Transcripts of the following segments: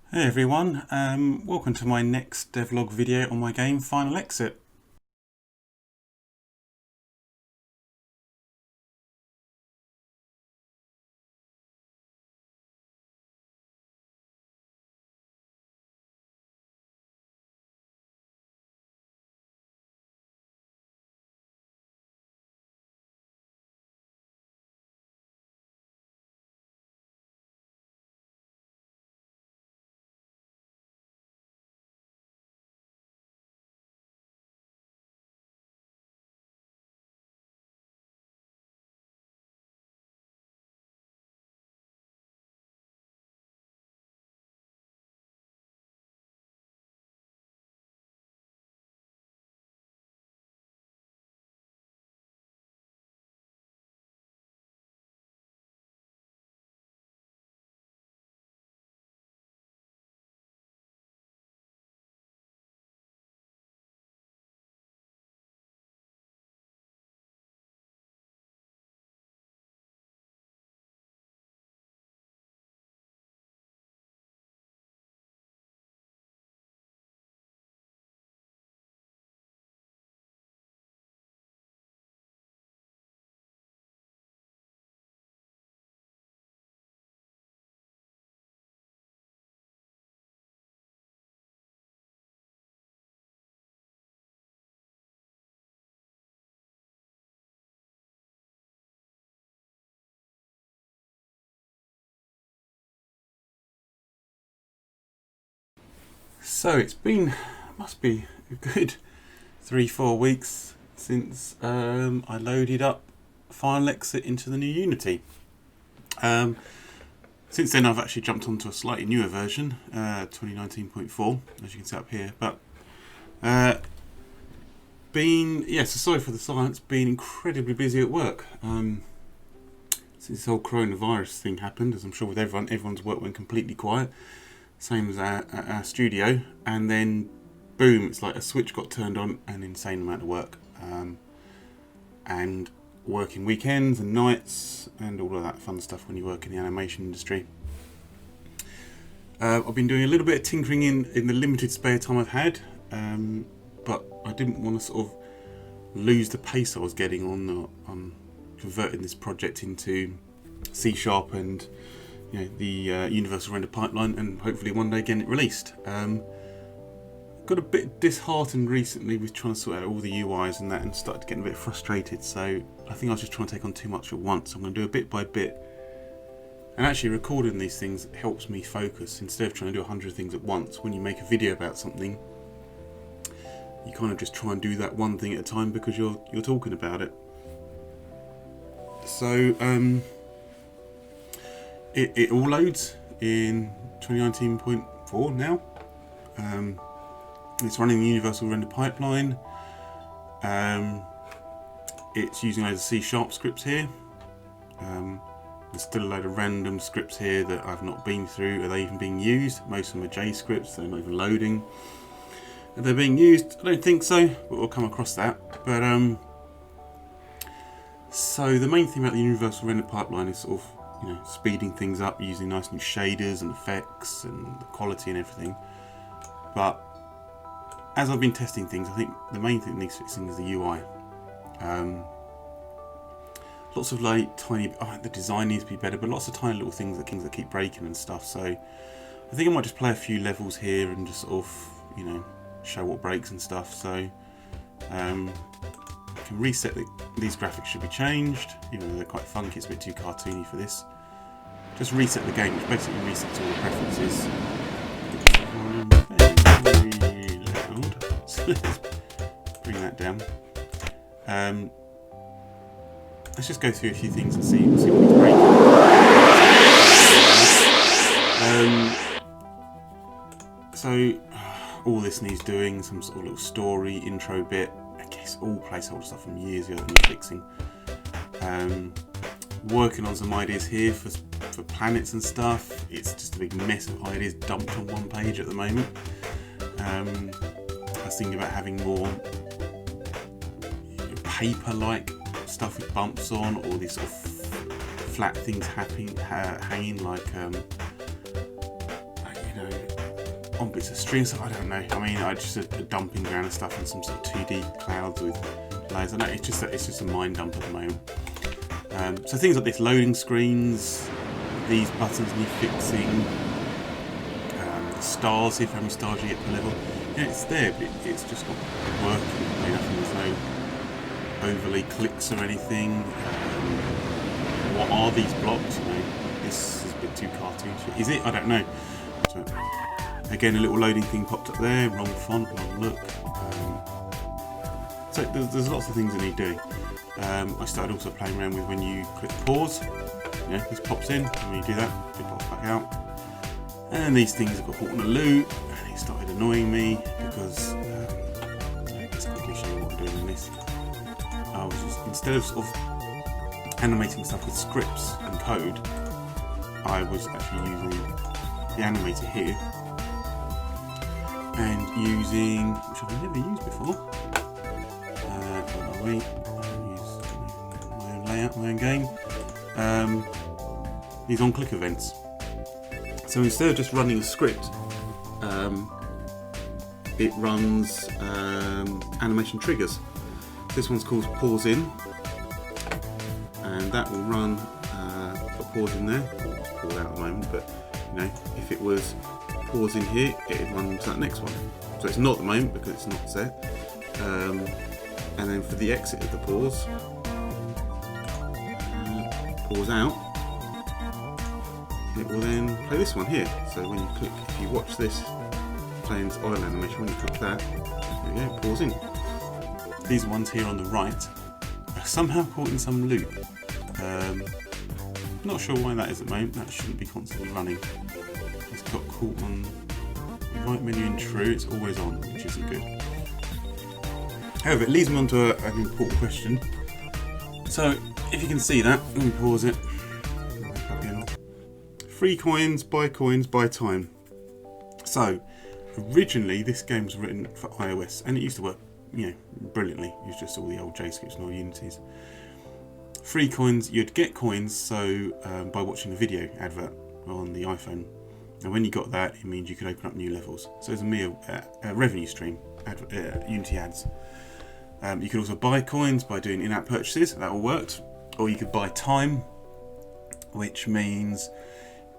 Hey everyone, welcome to my next devlog video on my game Final Exit. So it's been, must be a good 3-4 weeks since I loaded up Final Exit into the new Unity. Since then I've actually jumped onto a slightly newer version, 2019.4, as you can see up here, but so sorry for the silence, been incredibly busy at work. Since this whole coronavirus thing happened, as I'm sure with everyone's work went completely quiet, same as our studio, and then boom, it's like a switch got turned on, an insane amount of work, and working weekends and nights and all of that fun stuff when you work in the animation industry. I've been doing a little bit of tinkering in the limited spare time I've had, but I didn't want to sort of lose the pace I was getting on converting this project into C# and the universal render pipeline, and hopefully one day getting it released. Got a bit disheartened recently with trying to sort out all the UIs and that, and started getting a bit frustrated, so I think I was just trying to take on too much at once. I'm going to do it bit by bit, and actually recording these things helps me focus instead of trying to do 100 things at once. When you make a video about something, you kind of just try and do that one thing at a time because you're talking about it. So it all loads in 2019.4 now. It's running the universal render pipeline. It's using loads of C# scripts here. There's still a load of random scripts here that I've not been through. Are they even being used? Most of them are J scripts, they're not even loading. Are they being used? I don't think so, but we'll come across that. But so the main thing about the universal render pipeline is sort of speeding things up using nice new shaders and effects and the quality and everything. But as I've been testing things, I think the main thing that needs fixing is the UI. Lots of tiny, the design needs to be better, but lots of tiny little things that keep breaking and stuff. So I think I might just play a few levels here and just sort of, show what breaks and stuff. So I can reset these graphics should be changed, even though they're quite funky. It's a bit too cartoony for this. Just reset the game, which basically resets all the preferences. Very loud, so let's bring that down. Let's just go through a few things and see what needs breaking. So all this needs doing, some sort of little story intro bit. I guess all placeholder stuff from years ago that needs fixing. Working on some ideas here for planets and stuff. It's just a big mess of ideas dumped on one page at the moment. I was thinking about having more paper-like stuff with bumps on, or these sort of flat things hanging like on bits of string. So I don't know. I mean, I just a dumping ground of stuff and some sort of 2D clouds with layers. I know it's just a mind dump at the moment. So things like this, loading screens, these buttons need fixing, the stars, if how many stars you get per level. Yeah, it's there, but it's just not working. I mean, there's no overly clicks or anything. What are these blocks? You know, this is a bit too cartoonish. Is it? I don't know. So, again, a little loading thing popped up there. Wrong font, wrong look. So there's lots of things that need doing. I started also playing around with when you click pause. You know, this pops in, and when you do that, it pops back out. And these things have got caught on a loop, and it started annoying me because let's quickly show you what I'm doing in this. I was just, instead of sort of animating stuff with scripts and code, I was actually using the animator here and using, which I've never used before. Wait, my own layout, my own game. These on-click events. So instead of just running a script, it runs animation triggers. This one's called pause in, and that will run a pause in there. It's pulled out at the moment, but you know, if it was pause in here, it'd run to that next one. So it's not at the moment because it's not set. And then for the exit of the pause, pause out, it will then play this one here. So when you click, if you watch this playing this oil animation, when you click that, there we go, pause in. These ones here on the right are somehow caught in some loop. Not sure why that is at the moment. That shouldn't be constantly running. It's got caught on the right menu in true. It's always on, which isn't good. However, it leads me on to an important question. So, if you can see that, let me pause it. Free coins, buy time. So, originally this game was written for iOS, and it used to work, you know, brilliantly. It was just all the old JavaScripts and all Unities. Free coins, you'd get coins so by watching a video advert on the iPhone, and when you got that, it means you could open up new levels. So it's a mere revenue stream, Unity ads. You could also buy coins by doing in-app purchases, that all worked, or you could buy time, which means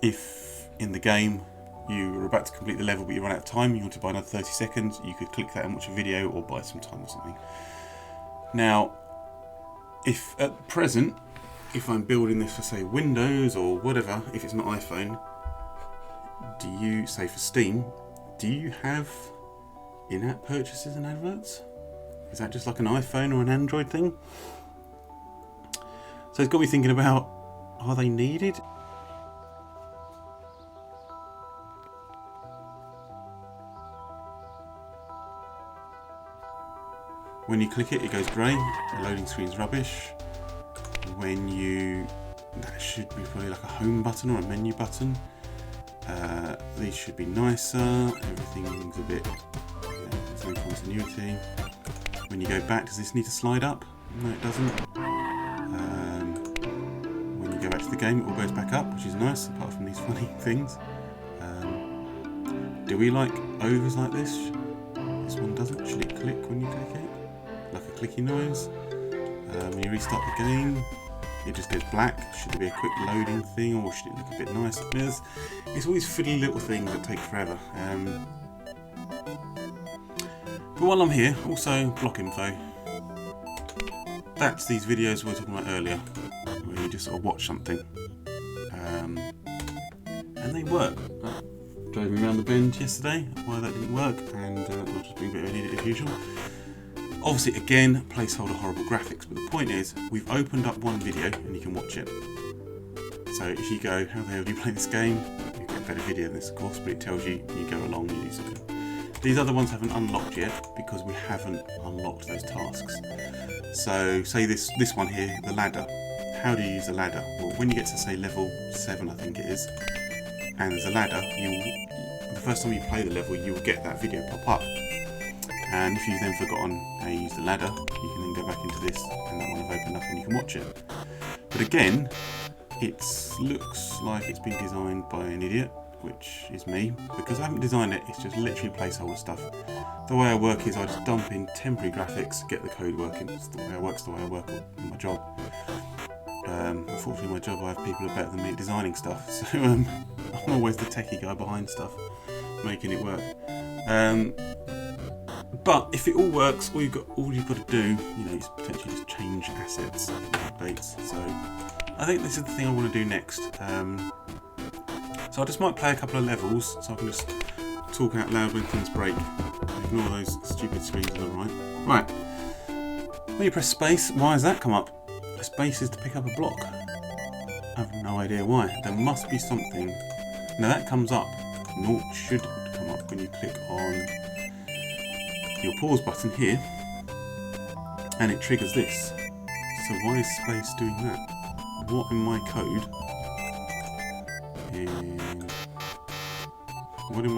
if in the game you were about to complete the level but you run out of time, you want to buy another 30 seconds, you could click that and watch a video or buy some time or something. Now, if at present, if I'm building this for say Windows or whatever, if it's not iPhone, do you, say for Steam, do you have in-app purchases and adverts? Is that just like an iPhone or an Android thing? So it's got me thinking about, are they needed? When you click it, it goes grey. The loading screen's rubbish. When you, that should be probably like a home button or a menu button. These should be nicer. Everything's a bit, there's no continuity. When you go back, does this need to slide up? No, it doesn't. When you go back to the game, it all goes back up, which is nice, apart from these funny things. Do we like overs like this? This one doesn't. Should it click when you click it? Like a clicky noise. When you restart the game, it just goes black. Should there be a quick loading thing, or should it look a bit nicer? It's all these fiddly little things that take forever. But while I'm here, also block info. That's these videos we were talking about earlier, where you just sort of watch something. And they work. Drove me around the bend yesterday, why that didn't work, and I'll just being a bit of an idiot as usual. Obviously, again, placeholder horrible graphics, but the point is, we've opened up one video and you can watch it. So if you go, how the hell do you play this game? You get a better video than this, of course, but it tells you, you go along, you do something. These other ones haven't unlocked yet because we haven't unlocked those tasks. So say this one here, the ladder. How do you use the ladder? Well, when you get to say level 7, I think it is, and there's a ladder, the first time you play the level, you will get that video pop up. And if you've then forgotten how you use the ladder, you can then go back into this, and that one will open up and you can watch it. But again, it looks like it's been designed by an idiot, which is me, because I haven't designed it, it's just literally placeholder stuff. The way I work is I just dump in temporary graphics, get the code working. It's the way I work, it's the way I work on my job. Unfortunately, my job, I have people who are better than me at designing stuff, so I'm always the techie guy behind stuff, making it work. But if it all works, all you've got to do, is potentially just change assets and updates. So I think this is the thing I want to do next. So I just might play a couple of levels, so I can just talk out loud when things break. Ignore those stupid screens on the right. Right. When you press space, why does that come up? Space is to pick up a block. I have no idea why. There must be something. Now that comes up. Naught should come up when you click on your pause button here, and it triggers this. So why is space doing that? What in my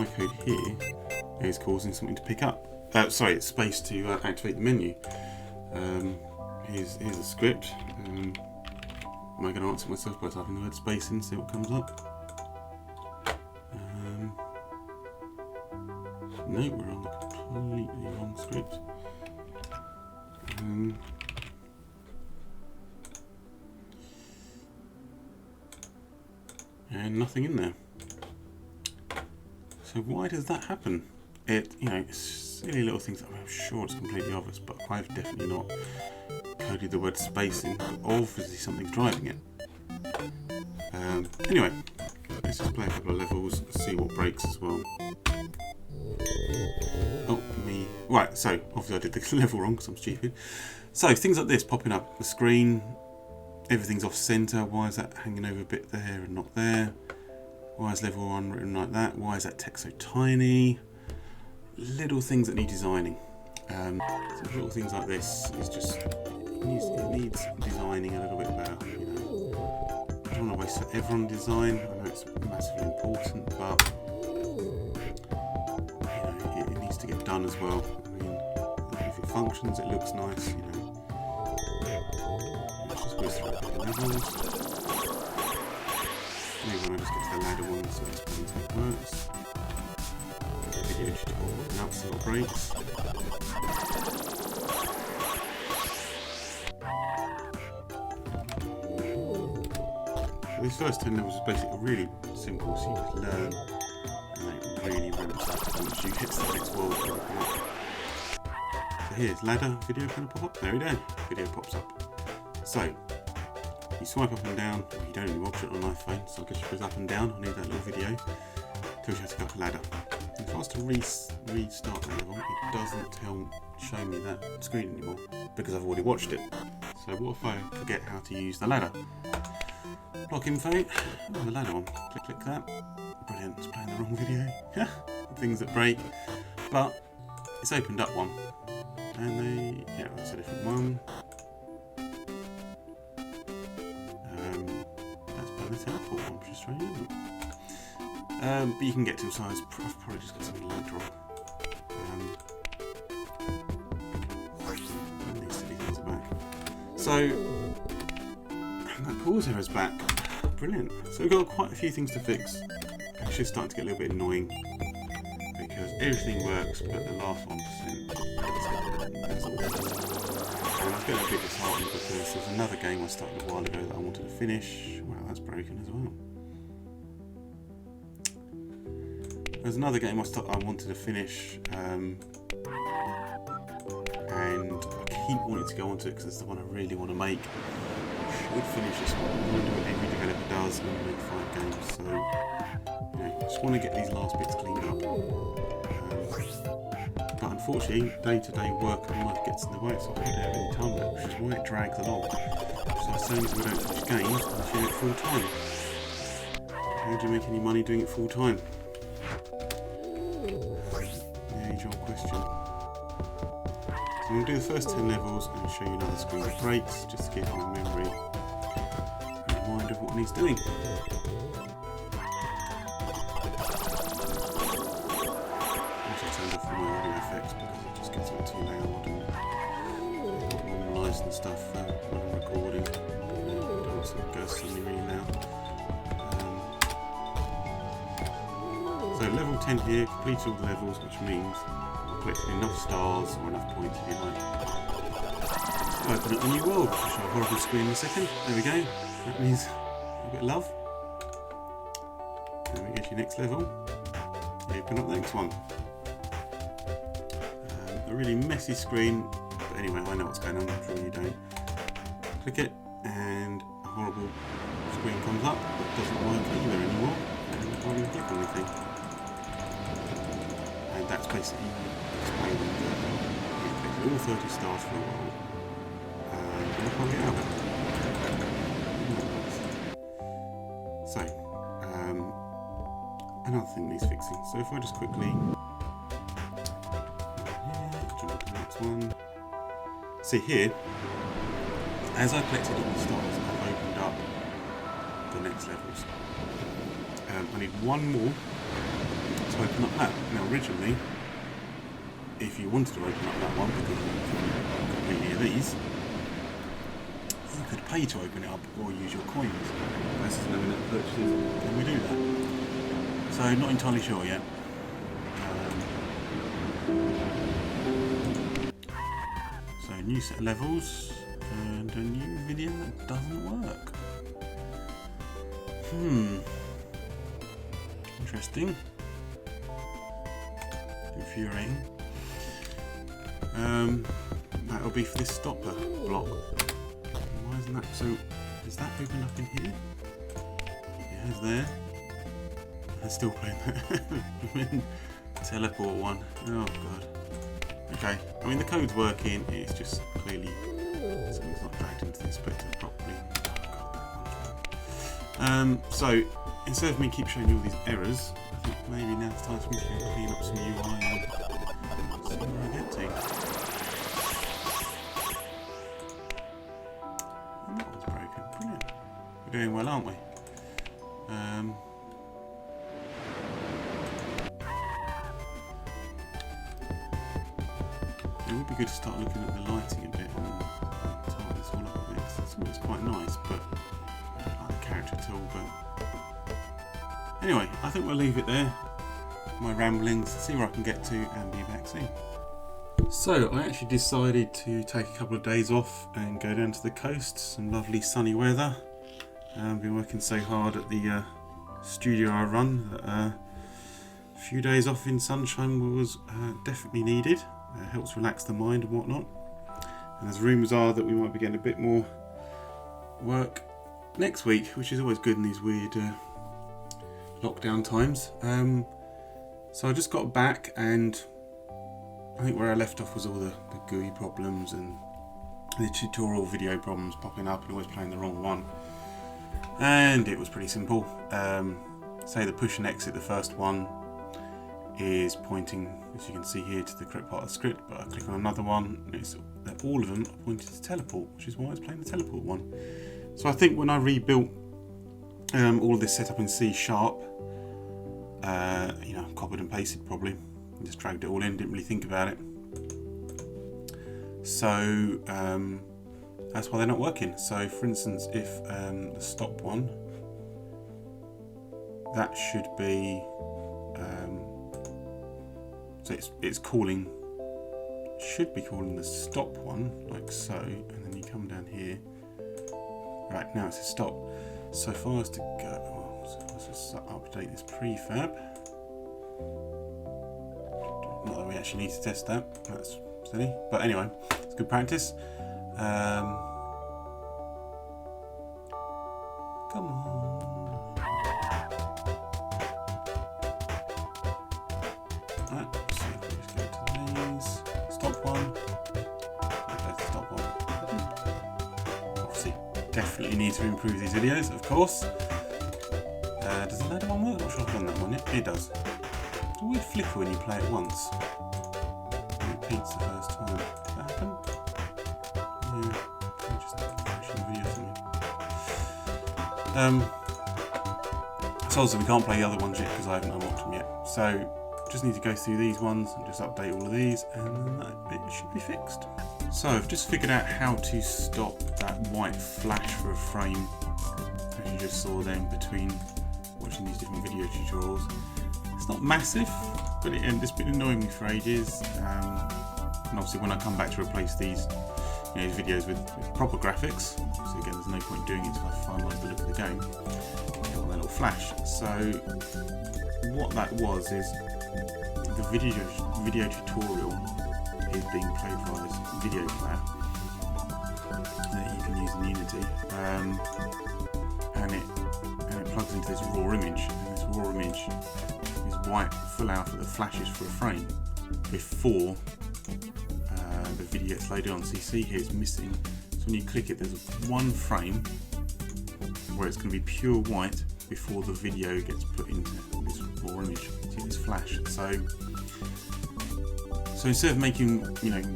code here is causing something to pick up? Sorry, it's space to activate the menu. Here's a script. Am I going to answer myself by typing the word space in, see what comes up? No, we're on the completely wrong script. And nothing in there. So why does that happen? It's silly little things. I'm sure it's completely obvious, but I've definitely not coded the word spacing. But obviously something's driving it. Anyway, let's just play a couple of levels and see what breaks as well. Oh, me. Right, so obviously I did the level wrong because I'm stupid. So things like this popping up the screen, everything's off center. Why is that hanging over a bit there and not there? Why is level 1 written like that? Why is that text so tiny? Little things that need designing. So little things like this is just it needs designing a little bit better. I don't want to waste forever on design. I know it's massively important, but it needs to get done as well. I mean, if it functions, it looks nice. Let's just whiz through a couple of levels. Maybe when I just get to the ladder one, so it explains how it works. Video tutorial up, see what breaks. So this first 10 levels is basically really simple, so you just learn, and then it really ramps up once you get to the next world. So here's ladder, video going to pop up. There we go, video pops up. So you swipe up and down. You don't even watch it on an iPhone, so I guess you press up and down. I need that little video. Tells you how to go up a ladder. If I was to restart the level, it doesn't show me that screen anymore because I've already watched it. So what if I forget how to use the ladder? Block info. Oh, the ladder one. Click that. Brilliant. It's playing the wrong video. Things that break. But it's opened up one. And that's a different one. That's by the teleport one, which is strange, isn't it? But you can get to size. I've probably just got something like drop. These silly things are back. So that pause error's back. Brilliant. So we've got quite a few things to fix. It's just starting to get a little bit annoying because everything works, but the last 1%. That's all. And I was getting a bit disheartened because there's another game I started a while ago that I wanted to finish. Well, that's broken as well. There's another game I wanted to finish, and I keep wanting to go on to it because it's the one I really want to make. I should finish this one. I'm going to do what every developer does and make 5 games. So, I just want to get these last bits cleaned up. But unfortunately, day-to-day work and life gets in the way, so I don't have any time left, which is why it drags along. So as soon as we don't finish games, we do it full time. How do you make any money doing it full time? Age-old question. So I'm going to do the first 10 levels and show you another screen that breaks, just to get my memory a reminder of what needs doing. Also turned off all my audio effects because it just gets a bit too loud and not normalised and stuff when I'm recording. It also goes suddenly really loud. So level 10 here, complete all the levels, which means I've collected enough stars or enough points if you like. Open up the new world, which I'll show a horrible screen in a second. There we go. That means a bit of love. Then we get your next level. Open up the next one. A really messy screen, but anyway, I know what's going on, I'm sure you don't. Click it, and a horrible screen comes up that doesn't work either anymore, and I can't even click on anything. And that's basically explaining that you've collected all 30 stars for a while, and you can't get out of it. So, another thing needs fixing. So if I just quickly jump to the next one. See here, as I collected all the stars, I've opened up the next levels. I need one more to open up that. Now originally, if you wanted to open up that one, because you couldn't complete any of these, you could pay to open it up or use your coins. This is no in-app purchases. Can we do that? So not entirely sure yet. So new set of levels and a new video that doesn't work. Interesting. Infuriating. That'll be for this stopper block. Why isn't that so? Is that opened up in here? It has there. I'm still playing that. Teleport one. Oh god. Okay. I mean the code's working. It's just clearly something's not dragged into the inspector properly. Oh god. So instead of me keep showing you all these errors, I think maybe now it's time for me to clean up some UI and see where I get to. And that one's broken. Brilliant. We're doing well, aren't we? It would be good to start looking at the lighting a bit and tighten this all up a bit. It's quite nice, but I don't like the character at all. But anyway, I think we'll leave it there. My ramblings, see where I can get to, and be back soon. So I actually decided to take a couple of days off and go down to the coast. Some lovely sunny weather. I've been working so hard at the studio I run that a few days off in sunshine was definitely needed. Helps relax the mind and whatnot. And there's rumours are that we might be getting a bit more work next week, which is always good in these weird lockdown times. So I just got back, and I think where I left off was all the GUI problems and the tutorial video problems popping up and always playing the wrong one. And it was pretty simple. Say the push and exit, the first one is pointing, as you can see here, to the correct part of the script, but I click on another one and all of them are pointing to teleport, which is why I was playing the teleport one. So I think when I rebuilt all of this setup in C#, copied and pasted probably, just dragged it all in, didn't really think about it. So that's why they're not working. So for instance, if the stop one, that should be so it's calling, should be calling the stop one like so, and then you come down here. Right, now it's a stop. So if I was to go, so let's just update this prefab. Not that we actually need to test that. That's silly, but anyway, it's good practice. Come on. Right, so if we just go to these, stop one. Okay, stop one. Obviously, definitely need to improve these videos, of course. Does the ladder one work? I'm not sure I've done that one yet. It does. It's a weird flicker when you play it once. It repeats the first time. Does that happen? Yeah. I'm just crashing the video or something. So also we can't play the other ones yet because I haven't unlocked them yet. So just need to go through these ones and just update all of these, and then that bit should be fixed. So I've just figured out how to stop that white flash for a frame, as you just saw then between watching these different video tutorials. It's It's not massive, but it's been annoying me for ages. And obviously when I come back to replace these, these videos with proper graphics, so again there's no point doing it until I finalise the look of the game, get on that little flash. So what that was is the video tutorial is being played via this video player that you can use in Unity, and it plugs into this raw image, and this raw image is white full alpha that flashes for a frame before the video gets loaded on. So you see here it's missing, so when you click it there's one frame where it's going to be pure white before the video gets put into this raw image. See this flash. So instead of making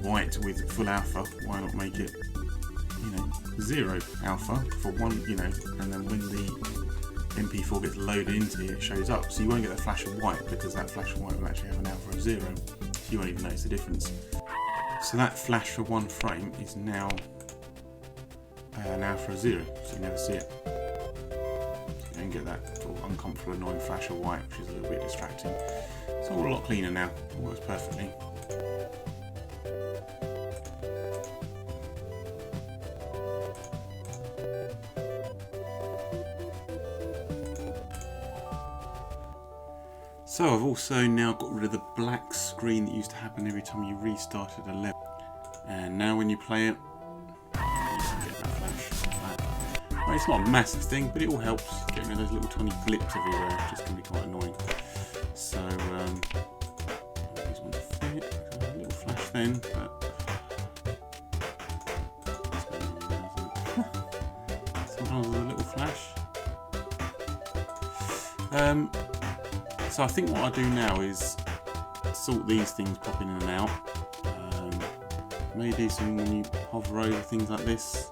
white with full alpha, why not make it 0 alpha for one, and then when the MP4 gets loaded into it, it shows up. So you won't get that flash of white because that flash of white will actually have an alpha of 0. You won't even notice the difference. So that flash for one frame is now an alpha of 0, so you never see it. So you don't get that sort of uncomfortable, annoying flash of white, which is a little bit distracting. It's all a lot cleaner now. It works perfectly. So I've also now got rid of the black screen that used to happen every time you restarted a level, and now when you play it, you can get that flash like that. Well, it's not a massive thing, but it all helps getting rid of those little tiny blips everywhere, which is going to be quite annoying. So these ones fit, a little flash then, but sometimes there's a little flash. So I think what I do now is sort these things popping in and out. Maybe do some when you hover over things like this.